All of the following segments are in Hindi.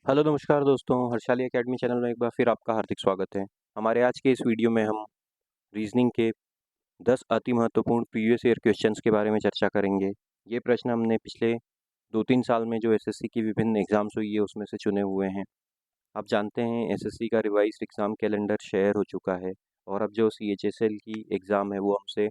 हेलो नमस्कार दोस्तों, हर्षाली एकेडमी चैनल में एक बार फिर आपका हार्दिक स्वागत है। हमारे आज के इस वीडियो में हम रीजनिंग के 10 अति महत्वपूर्ण प्रीवियस ईयर क्वेश्चंस के बारे में चर्चा करेंगे। ये प्रश्न हमने पिछले 2-3 साल में जो एसएससी की विभिन्न एग्ज़ाम्स हुई है उसमें से चुने हुए हैं। आप जानते हैं एसएससी का रिवाइज्ड एग्ज़ाम कैलेंडर शेयर हो चुका है और अब जो सीएचएसएल की एग्ज़ाम है वो हमसे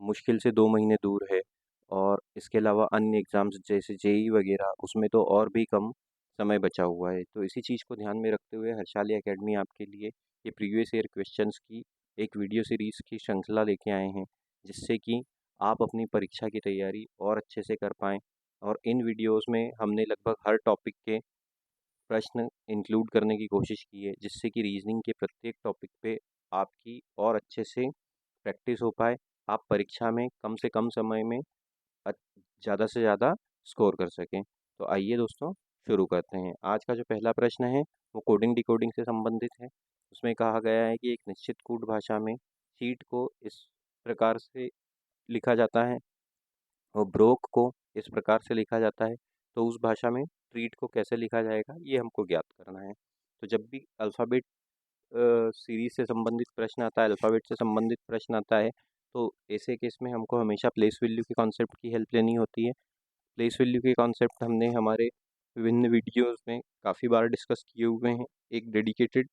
मुश्किल से 2 महीने दूर है और इसके अलावा अन्य एग्ज़ाम्स जैसे जेईई वगैरह उसमें तो और भी कम समय बचा हुआ है। तो इसी चीज़ को ध्यान में रखते हुए हर्षाली एकेडमी आपके लिए ये प्रीवियस ईयर क्वेश्चंस की एक वीडियो सीरीज़ की श्रृंखला लेके आए हैं, जिससे कि आप अपनी परीक्षा की तैयारी और अच्छे से कर पाएँ। और इन वीडियोज़ में हमने लगभग हर टॉपिक के प्रश्न इंक्लूड करने की कोशिश की है, जिससे कि रीजनिंग के प्रत्येक टॉपिक पे आपकी और अच्छे से प्रैक्टिस हो पाए, आप परीक्षा में कम से कम समय में अ, ज़्यादा से ज़्यादा स्कोर कर सकें। तो आइए दोस्तों शुरू करते हैं। आज का जो पहला प्रश्न है वो कोडिंग डिकोडिंग से संबंधित है। उसमें कहा गया है कि एक निश्चित कूट भाषा में चीट को इस प्रकार से लिखा जाता है और ब्रोक को इस प्रकार से लिखा जाता है, तो उस भाषा में ट्रीट को कैसे लिखा जाएगा ये हमको ज्ञात करना है। तो जब भी अल्फ़ाबेट सीरीज़ से संबंधित प्रश्न आता है, अल्फ़ाबेट से संबंधित प्रश्न आता है, तो ऐसे केस में हमको हमेशा प्लेस वैल्यू के कॉन्सेप्ट की हेल्प लेनी होती है। प्लेस वैल्यू के कॉन्सेप्ट हमने हमारे विभिन्न वीडियोज़ में काफ़ी बार डिस्कस किए हुए हैं। एक डेडिकेटेड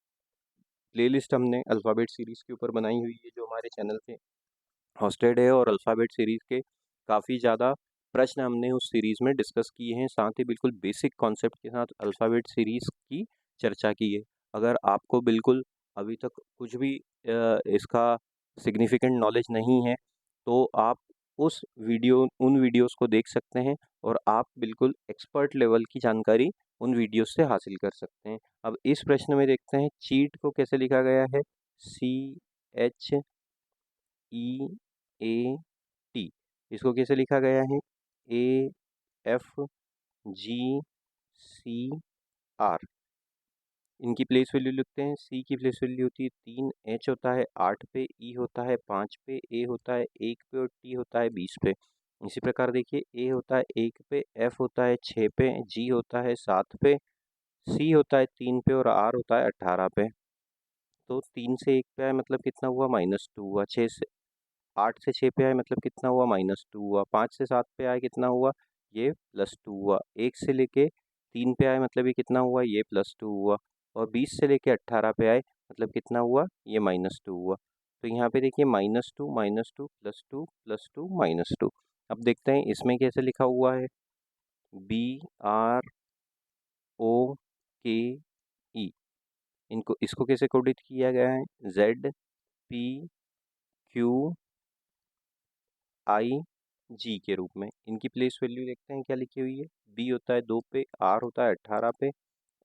प्लेलिस्ट हमने अल्फ़ाबेट सीरीज़ के ऊपर बनाई हुई है जो हमारे चैनल पे हॉस्टेड है, और अल्फ़ाबेट सीरीज़ के काफ़ी ज़्यादा प्रश्न हमने उस सीरीज़ में डिस्कस किए हैं, साथ ही बिल्कुल बेसिक कॉन्सेप्ट के साथ अल्फ़ाबेट सीरीज़ की चर्चा की है। अगर आपको बिल्कुल अभी तक कुछ भी इसका सिग्निफिकेंट नॉलेज नहीं है, तो आप उन वीडियोज़ को देख सकते हैं और आप बिल्कुल एक्सपर्ट लेवल की जानकारी उन वीडियोज़ से हासिल कर सकते हैं। अब इस प्रश्न में देखते हैं चीट को कैसे लिखा गया है। CHEAT, इसको कैसे लिखा गया है। AFGCR। इनकी प्लेस वैल्यू लिखते हैं। सी की प्लेस वैल्यू होती है 3, एच होता है 8 पे, ई होता है 5 पे, ए होता है 1 पे और टी होता है 20 पे। इसी प्रकार देखिए ए होता है 1 पे, एफ होता है 6 पे, जी होता है 7 पे, सी होता है 3 पे और आर होता है 18 पे। तो 3 से 1 पे आए मतलब कितना हुआ, -2 हुआ। 8 से 6 पे आए मतलब कितना हुआ, -2 हुआ। 5 से 7 पे आए कितना हुआ, ये +2 हुआ। 1 से लेके 3 पे आए मतलब ये कितना हुआ, ये +2 हुआ। और 20 से लेके 18 पे आए मतलब कितना हुआ, ये -2 हुआ। तो यहाँ पे देखिए -2 -2 +2 +2 -2। अब देखते हैं इसमें कैसे लिखा हुआ है। BROKE, इनको इसको कैसे कोडित किया गया है। ZPQIG के रूप में। इनकी प्लेस वैल्यू देखते हैं क्या लिखी हुई है। बी होता है 2 पे, आर होता है 18 पे,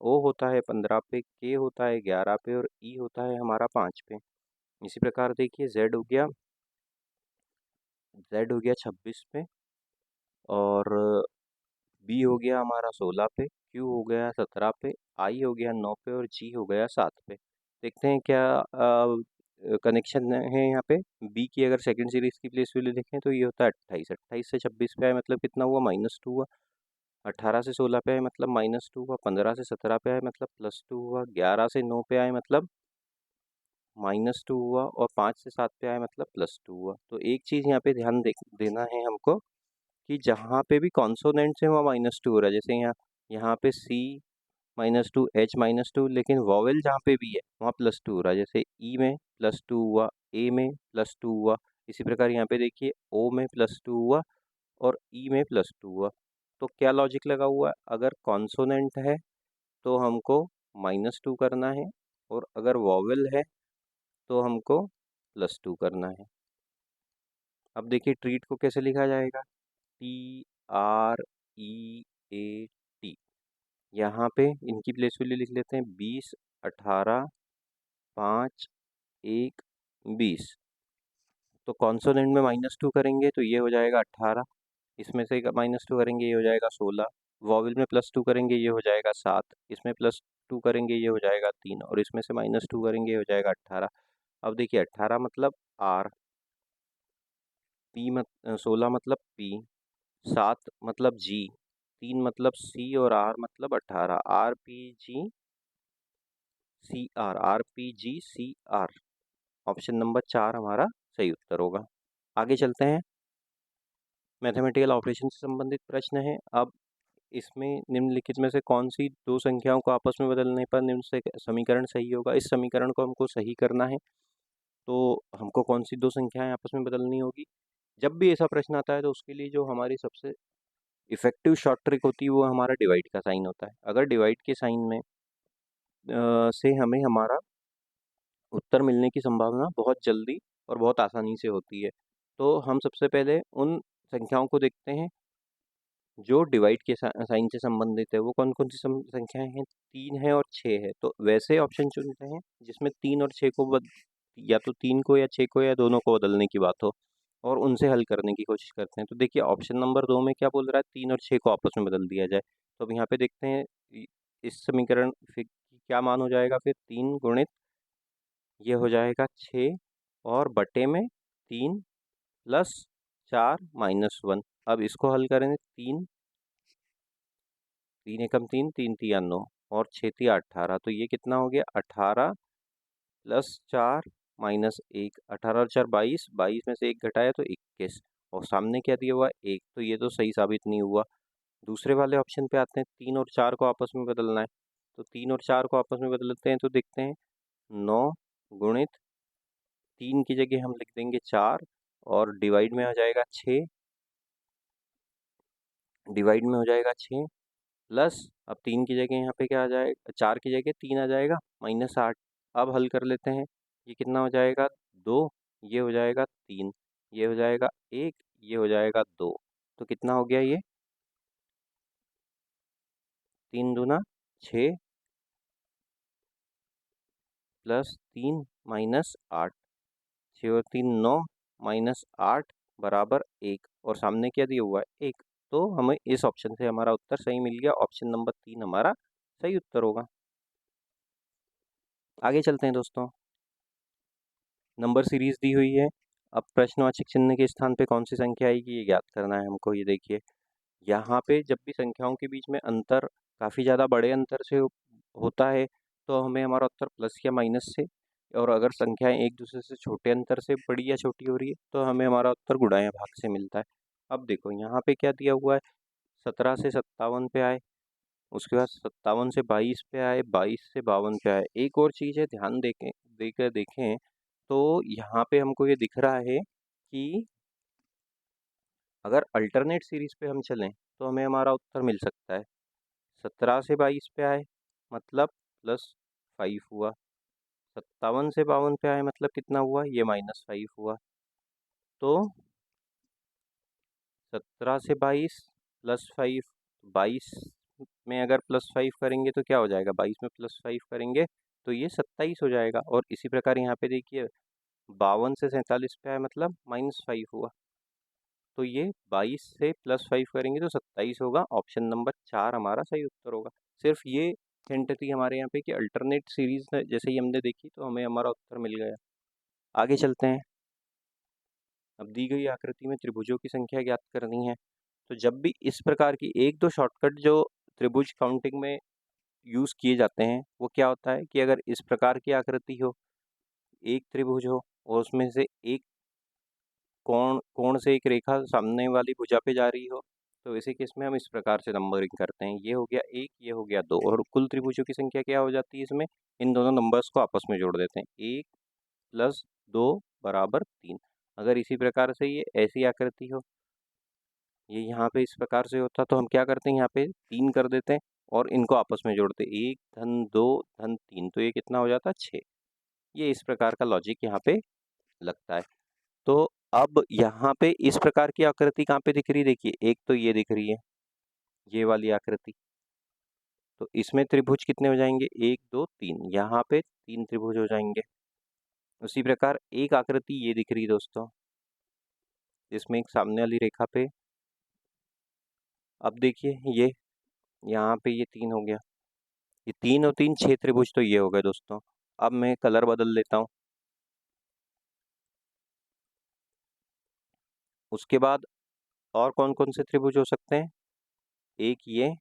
ओ होता है 15 पे, के होता है 11 पे और ई होता है हमारा 5 पे। इसी प्रकार देखिए जेड हो गया 26 पे, और बी हो गया हमारा 16 पे, क्यू हो गया 17 पे, आई हो गया 9 पे और जी हो गया 7 पे। देखते हैं क्या कनेक्शन है यहाँ पे। बी की अगर सेकंड सीरीज की प्लेस वैल्यू देखें तो ये होता है 28। 28 से 26 पे आए मतलब कितना हुआ, -2 हुआ। 18 से 16 पे आए मतलब -2 हुआ। 15 से 17 पे आए मतलब +2 हुआ। 11 से 9 पे आए मतलब -2 हुआ। और 5 से 7 पे आए मतलब +2 हुआ। तो एक चीज़ यहाँ पे ध्यान देना है हमको कि जहाँ पे भी कॉन्सोनेंट्स है वहाँ -2 हो रहा है। जैसे यहाँ यहाँ पे सी -2, एच -2, लेकिन वॉवेल जहाँ पे भी है वहाँ +2 हो रहा है। जैसे ई में +2 हुआ, ए में +2 हुआ। इसी प्रकार यहाँ पे देखिए ओ में +2 हुआ और ई में +2 हुआ। तो क्या लॉजिक लगा हुआ है, अगर कॉन्सोनेंट है तो हमको -2 करना है, और अगर वॉवेल है तो हमको +2 करना है। अब देखिए ट्रीट को कैसे लिखा जाएगा। TREAT। यहाँ पे इनकी प्लेस वैल्यू लिख लेते हैं 20, 18, 5, 1, 20। तो कॉन्सोनेंट में -2 करेंगे तो ये हो जाएगा 18। इसमें से -2 करेंगे ये हो जाएगा 16। वॉवेल में +2 करेंगे ये हो जाएगा 7। इसमें +2 करेंगे ये हो जाएगा 3 और इसमें से -2 करेंगे ये हो जाएगा 18। अब देखिए 18 मतलब आर, 16 मतलब पी, 7 मतलब जी, 3 मतलब C और R मतलब 18, RPG CR ऑप्शन नंबर 4 हमारा सही उत्तर होगा। आगे चलते हैं। मैथमेटिकल ऑपरेशन से संबंधित प्रश्न है। अब इसमें निम्नलिखित में से कौन सी दो संख्याओं को आपस में बदलने पर निम्न से समीकरण सही होगा। इस समीकरण को हमको सही करना है तो हमको कौन सी दो संख्याएं आपस में बदलनी होगी। जब भी ऐसा प्रश्न आता है तो उसके लिए जो हमारी सबसे इफेक्टिव शॉर्ट ट्रिक होती है वो हमारा डिवाइड का साइन होता है। अगर डिवाइड के साइन में से हमें हमारा उत्तर मिलने की संभावना बहुत जल्दी और बहुत आसानी से होती है। तो हम सबसे पहले उन संख्याओं को देखते हैं जो डिवाइड के साइन से संबंधित है। वो कौन कौन सी संख्याएं हैं, 3 है और 6 है। तो वैसे ऑप्शन चुनते हैं जिसमें 3 और 6 को या तो 3 को या 6 को या दोनों को बदलने की बात हो और उनसे हल करने की कोशिश करते हैं। तो देखिए ऑप्शन नंबर 2 में क्या बोल रहा है, 3 और 6 को आपस में बदल दिया जाए। तो अब यहाँ पे देखते हैं इस समीकरण फिर क्या मान हो जाएगा। फिर 3 गुणित ये हो जाएगा 6 और बटे में 3 प्लस 4 माइनस 1। अब इसको हल करेंगे। 3 एकम 3, 3 तिया 9 और 6 तिया 18। तो ये कितना हो गया, 18 प्लस 4 माइनस 1। 18 और 4 22, 22 में से 1 घटाया तो 21 और सामने क्या दिया हुआ 1। तो ये तो सही साबित नहीं हुआ। दूसरे वाले ऑप्शन पे आते हैं। 3 और 4 को आपस में बदलना है। तो 3 और 4 को आपस में बदलते हैं तो देखते हैं 9 गुणित 3 की जगह हम लिख देंगे 4 और डिवाइड में आ जाएगा 6, डिवाइड में हो जाएगा 6 प्लस अब 3 की जगह यहाँ पे क्या आ जाएगा, 4 की जगह 3 आ जाएगा माइनस 8। अब हल कर लेते हैं। ये कितना हो जाएगा 2, ये हो जाएगा 3, ये हो जाएगा 1, ये हो जाएगा 2। तो कितना हो गया ये 3 दूना 6 प्लस 3 माइनस 8, 6 और 3 9 माइनस 8 बराबर 1 और सामने क्या दिया हुआ है 1। तो हमें इस ऑप्शन से हमारा उत्तर सही मिल गया। ऑप्शन नंबर 3 हमारा सही उत्तर होगा। आगे चलते हैं दोस्तों। नंबर सीरीज दी हुई है। अब प्रश्नवाचक चिन्ह के स्थान पे कौन सी संख्या आएगी ये ज्ञात करना है हमको। ये देखिए यहाँ पे जब भी संख्याओं के बीच में अंतर काफ़ी ज़्यादा बड़े अंतर से होता है तो हमें हमारा उत्तर प्लस या माइनस से, और अगर संख्याएं एक दूसरे से छोटे अंतर से बड़ी या छोटी हो रही है तो हमें हमारा उत्तर गुणा या भाग से मिलता है। अब देखो यहाँ पे क्या दिया हुआ है, 17 से 57 पे आए, उसके बाद 57 से 22 पे आए, 22 से 52 पे आए। एक और चीज़ है, ध्यान देकर देखें तो यहाँ पे हमको ये दिख रहा है कि अगर अल्टरनेट सीरीज पे हम चलें तो हमें हमारा उत्तर मिल सकता है। 17 से 22 पे आए मतलब +5 हुआ, 57 से 52 पे आए मतलब कितना हुआ, ये -5 हुआ। तो 17 से 22 +5, 22 में अगर +5 करेंगे तो क्या हो जाएगा, 22 में +5 करेंगे तो ये 27 हो जाएगा। और इसी प्रकार यहाँ पे देखिए 52 से 47 पे आए मतलब -5 हुआ। तो ये 22 से +5 करेंगे तो 27 होगा। ऑप्शन नंबर 4 हमारा सही उत्तर होगा। सिर्फ ये हिंट थी हमारे यहाँ पे कि अल्टरनेट सीरीज जैसे ही हमने देखी तो हमें हमारा उत्तर मिल गया। आगे चलते हैं। अब दी गई आकृति में त्रिभुजों की संख्या ज्ञात करनी है। तो जब भी इस प्रकार की एक दो शॉर्टकट जो त्रिभुज काउंटिंग में यूज़ किए जाते हैं वो क्या होता है कि अगर इस प्रकार की आकृति हो, एक त्रिभुज हो और उसमें से एक कोण कोण से एक रेखा सामने वाली भुजा पे जा रही हो, तो इसी केस में हम इस प्रकार से नंबरिंग करते हैं। ये हो गया 1, ये हो गया 2 और कुल त्रिभुजों की संख्या क्या हो जाती है इसमें, इन दोनों नंबर्स को आपस में जोड़ देते हैं। 1 + 2 बराबर 3। अगर इसी प्रकार से ये ऐसी आकृति हो, ये यहाँ पे इस प्रकार से होता तो हम क्या करते हैं, यहाँ पे 3 कर देते हैं और इनको आपस में जोड़ते 1 धन 2 धन 3। तो ये कितना हो जाता है 6। ये इस प्रकार का लॉजिक यहाँ पे लगता है। तो अब यहाँ पे इस प्रकार की आकृति कहाँ पे दिख रही है, देखिए एक तो ये दिख रही है, ये वाली आकृति। तो इसमें त्रिभुज कितने हो जाएंगे, 1 2 3, यहाँ पे 3 त्रिभुज हो जाएंगे। उसी प्रकार एक आकृति ये दिख रही है दोस्तों, इसमें एक सामने वाली रेखा पे, अब देखिए ये यहाँ पे ये 3 हो गया, ये 3 और 3 6 त्रिभुज तो ये हो गए दोस्तों। अब मैं कलर बदल लेता हूँ। उसके बाद और कौन कौन से त्रिभुज हो सकते हैं, एक ये,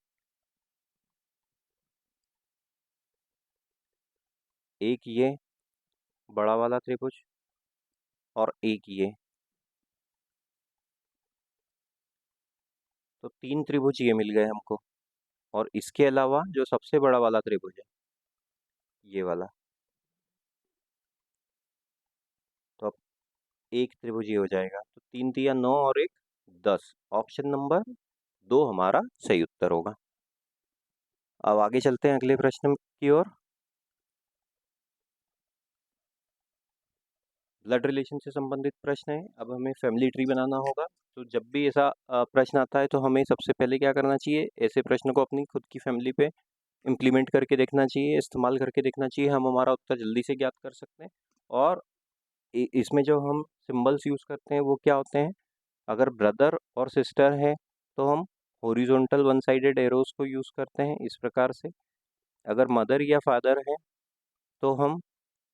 एक ये बड़ा वाला त्रिभुज और एक ये, तो 3 त्रिभुज ये मिल गए हमको। और इसके अलावा जो सबसे बड़ा वाला त्रिभुज है ये वाला, तो अब एक त्रिभुज ये हो जाएगा, तो 3 तिया 9 और एक 10। ऑप्शन नंबर 2 हमारा सही उत्तर होगा। अब आगे चलते हैं अगले प्रश्न की ओर। ब्लड रिलेशन से संबंधित प्रश्न है। अब हमें फैमिली ट्री बनाना होगा। तो जब भी ऐसा प्रश्न आता है तो हमें सबसे पहले क्या करना चाहिए, ऐसे प्रश्न को अपनी खुद की फैमिली पे इम्प्लीमेंट करके देखना चाहिए, इस्तेमाल करके देखना चाहिए। हम हमारा उत्तर जल्दी से ज्ञात कर सकते हैं। और इसमें जो हम सिंबल्स यूज़ करते हैं वो क्या होते हैं, अगर ब्रदर और सिस्टर है तो हम हॉरिजॉन्टल वन साइडेड एरोज को यूज़ करते हैं इस प्रकार से। अगर मदर या फादर है तो हम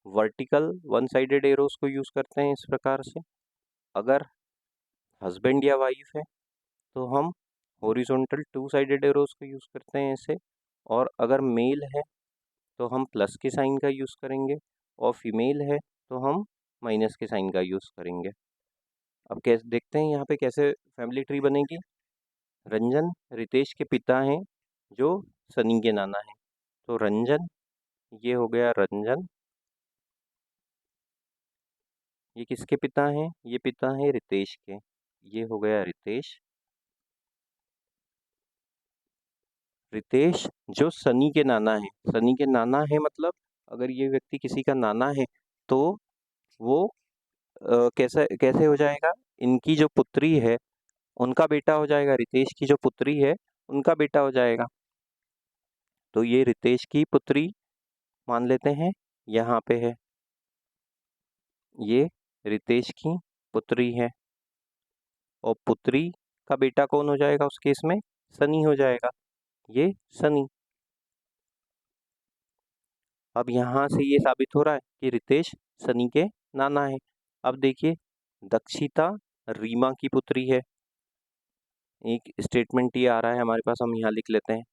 वर्टिकल वन साइडेड एरोज को यूज़ करते हैं इस प्रकार से। अगर हस्बैंड या वाइफ है तो हम हॉरिजॉन्टल टू साइडेड एरोज को यूज़ करते हैं ऐसे। और अगर मेल है तो हम प्लस के साइन का यूज़ करेंगे, और फीमेल है तो हम माइनस के साइन का यूज़ करेंगे। अब कैसे देखते हैं यहाँ पे कैसे फैमिली ट्री बनेगी। रंजन रितेश के पिता हैं जो सनी के नाना हैं, तो रंजन, ये हो गया रंजन। ये किसके पिता हैं, ये पिता हैं रितेश के, ये हो गया रितेश। रितेश जो सनी के नाना है, सनी के नाना है मतलब अगर ये व्यक्ति किसी का नाना है तो वो कैसे कैसे हो जाएगा, इनकी जो पुत्री है उनका बेटा हो जाएगा, रितेश की जो पुत्री है उनका बेटा हो जाएगा। तो ये रितेश की पुत्री मान लेते हैं, यहाँ पे है, ये रितेश की पुत्री है। और पुत्री का बेटा कौन हो जाएगा उस केस में, सनी हो जाएगा, ये सनी। अब यहाँ से ये साबित हो रहा है कि रितेश सनी के नाना है। अब देखिए, दक्षिता रीमा की पुत्री है। एक स्टेटमेंट ये आ रहा है हमारे पास, हम यहाँ लिख लेते हैं।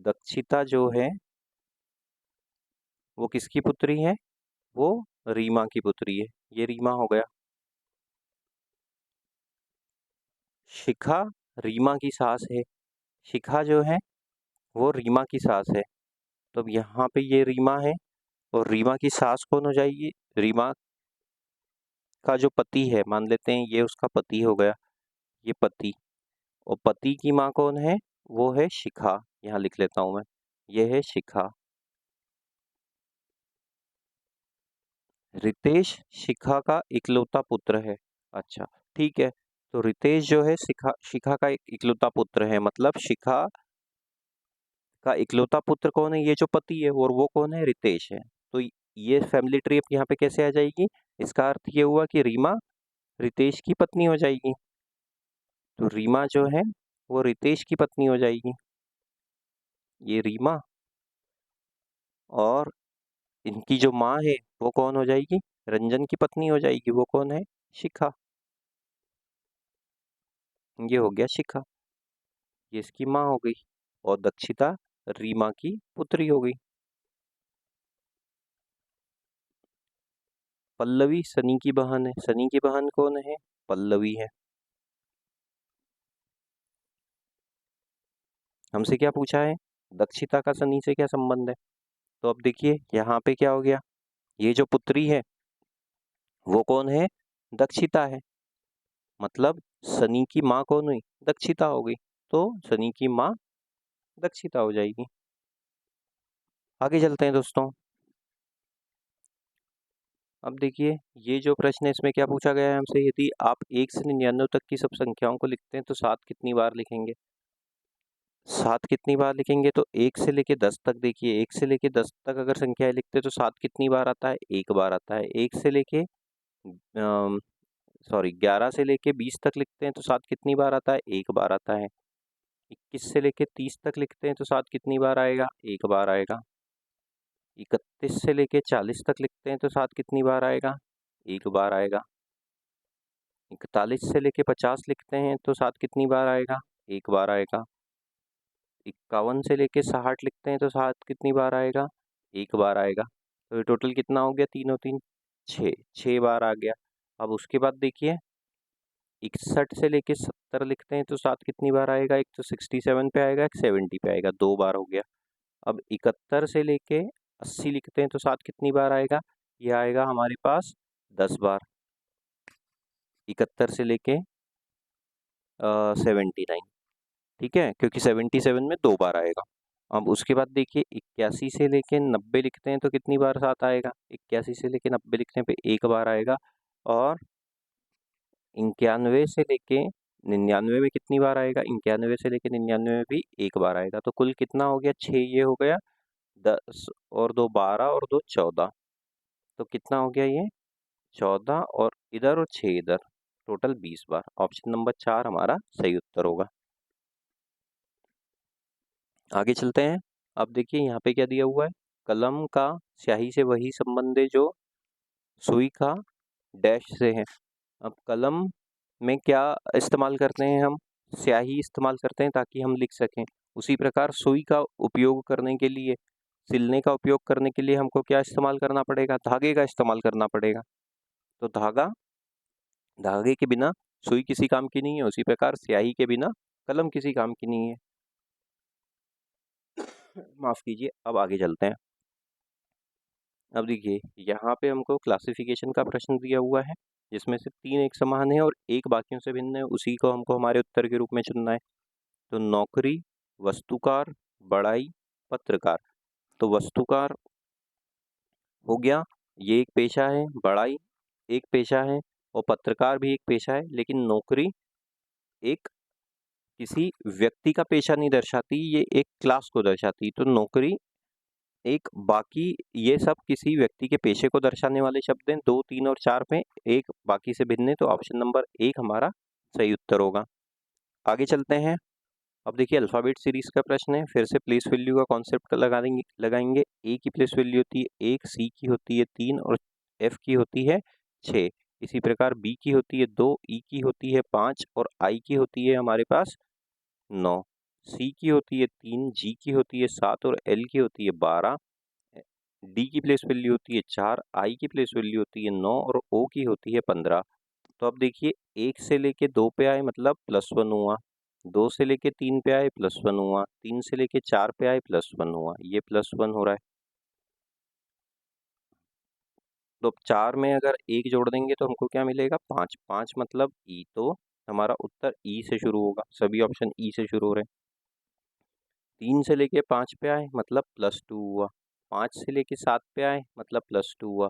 दक्षिता जो है वो किसकी पुत्री है, वो रीमा की पुत्री है, ये रीमा हो गया। शिखा रीमा की सास है, शिखा जो है वो रीमा की सास है। तो अब यहाँ पे ये रीमा है और रीमा की सास कौन हो जाएगी, रीमा का जो पति है, मान लेते हैं ये उसका पति हो गया, ये पति। और पति की माँ कौन है, वो है शिखा, यहाँ लिख लेता हूँ मैं, ये है शिखा। रितेश शिखा का इकलौता पुत्र है। अच्छा, ठीक है। तो रितेश जो है शिखा शिखा का इकलौता पुत्र है, मतलब शिखा का इकलौता पुत्र कौन है, ये जो पति है, और वो कौन है, रितेश है। तो ये फैमिली ट्री यहाँ पे कैसे आ जाएगी, इसका अर्थ ये हुआ कि रीमा रितेश की पत्नी हो जाएगी। तो रीमा जो है वो रितेश की पत्नी हो जाएगी, ये रीमा। और इनकी जो माँ है वो कौन हो जाएगी, रंजन की पत्नी हो जाएगी, वो कौन है, शिखा। ये हो गया शिखा, ये इसकी माँ हो गई। और दक्षिता रीमा की पुत्री हो गई। पल्लवी सनी की बहन है, सनी की बहन कौन है, पल्लवी है। हमसे क्या पूछा है, दक्षिता का सनी से क्या संबंध है। तो अब देखिए यहाँ पे क्या हो गया, ये जो पुत्री है वो कौन है, दक्षिता है। मतलब सनी की माँ कौन हुई, दक्षिता हो गई। तो सनी की माँ दक्षिता हो जाएगी। आगे चलते हैं दोस्तों। अब देखिए ये जो प्रश्न है इसमें क्या पूछा गया है हमसे, यदि आप 1 से 99 तक की सब संख्याओं को लिखते हैं तो 7 कितनी बार लिखेंगे। 7 कितनी बार लिखेंगे, तो 1 से लेके 10 तक, देखिए 1 से लेके 10 तक अगर संख्याएं लिखते हैं तो 7 कितनी बार आता है, एक बार आता है। 1 से लेके सॉरी 11 से लेके 20 तक लिखते हैं तो 7 कितनी बार आता है, एक बार आता है। 21 से लेके 30 तक लिखते हैं तो 7 कितनी बार आएगा, एक बार आएगा। 31 से लेके 40 तक लिखते हैं तो 7 कितनी बार आएगा, एक बार आएगा। 41 से लेके 50 लिखते हैं तो 7 कितनी बार आएगा, एक बार आएगा। 51 से लेके 60 लिखते हैं तो 60 कितनी बार आएगा, एक बार आएगा। तो टोटल कितना हो गया, 3 और 3 6, 6 बार आ गया। अब उसके बाद देखिए 61 से लेके 70 लिखते हैं तो 7 कितनी बार आएगा, एक तो 67 पे आएगा, एक 70 पे आएगा, 2 बार हो गया। अब 71 से लेके 80 लिखते हैं तो 7 कितनी बार आएगा, ये आएगा हमारे पास 10 बार। 71 से लेके 79, ठीक है, क्योंकि 77 में 2 बार आएगा। अब उसके बाद देखिए 81 से लेके 90 लिखते हैं तो कितनी बार 7 आएगा, 81 से लेके 90 लिखने पे एक बार आएगा। और 91 से लेके 99 में कितनी बार आएगा, 91 से लेके 99 में भी एक बार आएगा। तो कुल कितना हो गया, 6 ये हो गया, 10 और 2 12 और 2 14, तो कितना हो गया ये 14 और इधर और 6 इधर, टोटल 20 बार। ऑप्शन नंबर 4 हमारा सही उत्तर होगा। आगे चलते हैं। अब देखिए यहाँ पे क्या दिया हुआ है, कलम का स्याही से वही संबंध है जो सुई का डैश से है। अब कलम में क्या इस्तेमाल करते हैं हम, स्याही इस्तेमाल करते हैं ताकि हम लिख सकें। उसी प्रकार सुई का उपयोग करने के लिए, सिलने का उपयोग करने के लिए हमको क्या इस्तेमाल करना पड़ेगा, धागे का इस्तेमाल करना पड़ेगा। तो धागे के बिना सुई किसी काम की नहीं है, उसी प्रकार स्याही के बिना कलम किसी काम की नहीं है। माफ कीजिए, अब आगे चलते हैं। अब देखिए यहाँ पे हमको क्लासिफिकेशन का प्रश्न दिया हुआ है, जिसमें से 3 एक समान है और एक बाकियों से भिन्न है, उसी को हमको हमारे उत्तर के रूप में चुनना है। तो नौकरी, वस्तुकार, बड़ाई, पत्रकार। तो वस्तुकार हो गया, ये एक पेशा है, बड़ाई एक पेशा है और पत्रकार भी एक पेशा है। लेकिन नौकरी एक किसी व्यक्ति का पेशा नहीं दर्शाती, ये एक क्लास को दर्शाती। तो नौकरी एक, बाकी ये सब किसी व्यक्ति के पेशे को दर्शाने वाले शब्द हैं। 2, 3 और 4 में एक बाकी से भिन्न है, तो ऑप्शन नंबर 1 हमारा सही उत्तर होगा। आगे चलते हैं। अब देखिए अल्फ़ाबेट सीरीज़ का प्रश्न है, फिर से प्लेस वैल्यू का कॉन्सेप्ट लगाएंगे। ए की प्लेस वैल्यू होती है 1, सी की होती है 3 और एफ की होती है 6। इसी प्रकार बी की होती है 2, ई की होती है 5 और आई की होती है हमारे पास 9। सी की होती है 3, जी की होती है 7 और एल की होती है 12। डी की प्लेस वैल्यू होती है 4, आई की प्लेस वैल्यू होती है 9 और ओ की होती है 15। तो अब देखिए 1 से लेके 2 पे आए मतलब +1 हुआ, 2 से लेके 3 पे आए +1 हुआ, 3 से लेके 4 पे आए +1 हुआ, ये +1 हो रहा है। तो 4 में अगर 1 जोड़ देंगे तो हमको क्या मिलेगा, 5, 5 मतलब ई, तो हमारा उत्तर ई से शुरू होगा, सभी ऑप्शन ई से शुरू हो रहे हैं। 3 से लेके 5 पे आए मतलब +2 हुआ, 5 से लेके 7 पे आए मतलब +2 हुआ,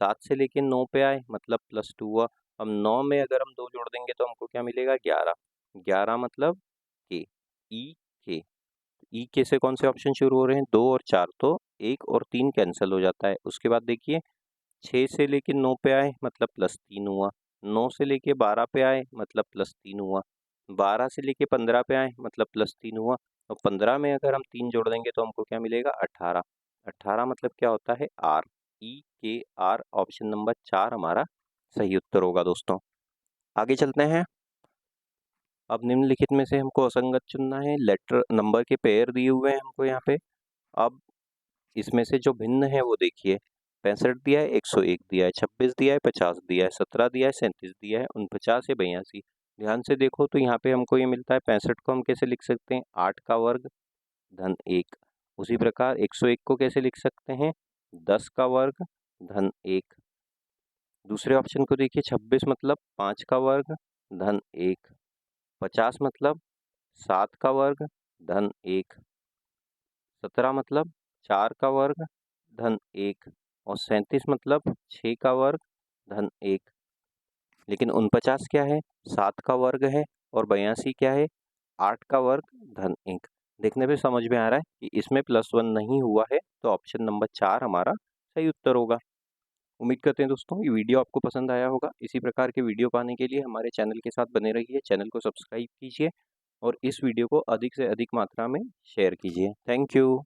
7 से लेके 9 पे आए मतलब +2 हुआ। अब 9 में अगर हम 2 जोड़ देंगे तो हमको क्या मिलेगा, 11, 11 मतलब के, ई के। ई के से कौन से ऑप्शन शुरू हो रहे हैं, 2 और 4, तो 1 और 3 कैंसिल हो जाता है। उसके बाद देखिए 6 से लेके 9 पे आए मतलब +3 हुआ, 9 से लेके 12 पे आए मतलब +3 हुआ, 12 से लेके 15 पे आए मतलब +3 हुआ। और 15 में अगर हम 3 जोड़ देंगे तो हमको क्या मिलेगा, 18, 18 मतलब क्या होता है, आर, ई के आर। ऑप्शन नंबर 4 हमारा सही उत्तर होगा दोस्तों। आगे चलते हैं। अब निम्नलिखित में से हमको असंगत चुनना है। लेटर नंबर के पेयर दिए हुए हैं हमको यहाँ पे। अब इसमें से जो भिन्न है वो देखिए, 65 दिया है, 101 दिया है, 26 दिया है, 50 दिया है, 17 दिया है, 37 दिया है, 49 या 82। ध्यान से देखो तो यहाँ पे हमको ये मिलता है, 65 को हम कैसे लिख सकते हैं, 8 का वर्ग धन 1। उसी प्रकार 101 को कैसे लिख सकते हैं, 10 का वर्ग धन 1। दूसरे ऑप्शन को देखिए, 26 मतलब 5 का वर्ग धन 1, 50 मतलब 7 का वर्ग धन 1, 17 मतलब 4 का वर्ग धन 1 और 37 मतलब 6 का वर्ग धन 1। लेकिन 49 क्या है, 7 का वर्ग है और 82 क्या है, 8 का वर्ग धन 1। देखने पे समझ में आ रहा है कि इसमें +1 नहीं हुआ है, तो ऑप्शन नंबर 4 हमारा सही उत्तर होगा। उम्मीद करते हैं दोस्तों ये वीडियो आपको पसंद आया होगा। इसी प्रकार के वीडियो पाने के लिए हमारे चैनल के साथ बने रहिए, चैनल को सब्सक्राइब कीजिए और इस वीडियो को अधिक से अधिक मात्रा में शेयर कीजिए। Thank you.